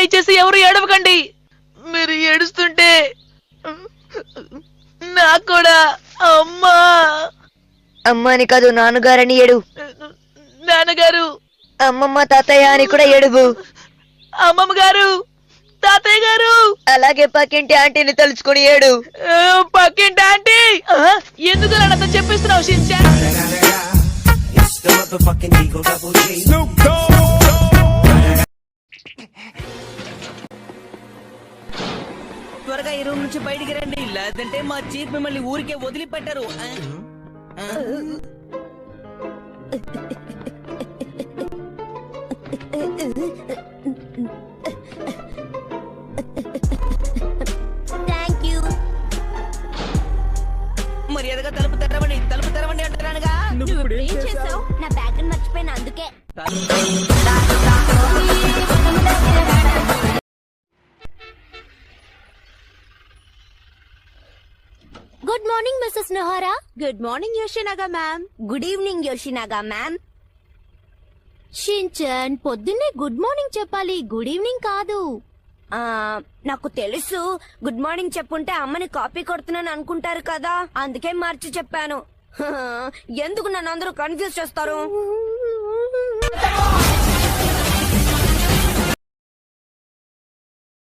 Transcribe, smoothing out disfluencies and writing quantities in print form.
దయచేసి ఎవరు ఏడవకండి. మీరు ఏడుస్తుంటే నాకు కూడా అమ్మా. అమ్మని కాదు నాన్నగారని ఏడు. నాన్నగారు, అమ్మమ్మ తాతయ్య అని కూడా ఏడువు. అమ్మమ్మ గారు, తాతయ్య గారు. అలాగే పక్కింటి ఆంటీని తలుచుకుని ఏడు. పక్కింటి ఆంటీ. ఎందుకు నన్ను చెప్పిస్తున్నావు షిన్చాన్? త్వరగా ఈ రూమ్ నుంచి బయటికి రండి, లేదంటే మా చీఫ్ మిమ్మల్ని ఊరికే వదిలిపెట్టారు. మర్యాదగా తలుపు తెరవండి, తలుపు తెరవండి అంటున్నానుగా. ఏం చేసావు? నా బ్యాగ్ మర్చిపోయినా, అందుకే. Good morning Mrs Nohara. Good morning Yoshinaga ma'am. Good evening Yoshinaga ma'am. Shinchan, పొద్దున్నే గుడ్ మార్నింగ్ చెప్పాలి, గుడ్ ఈవినింగ్ కాదు. నాకు తెలుసు, గుడ్ మార్నింగ్ చెప్పుంటే అమ్మని కాపీ కొడుతున్నాను అనుకుంటారు కదా, అందుకే మార్చి చెప్పాను. ఎందుకు నన్ను అందరూ కన్ఫ్యూజ్ చేస్తారు?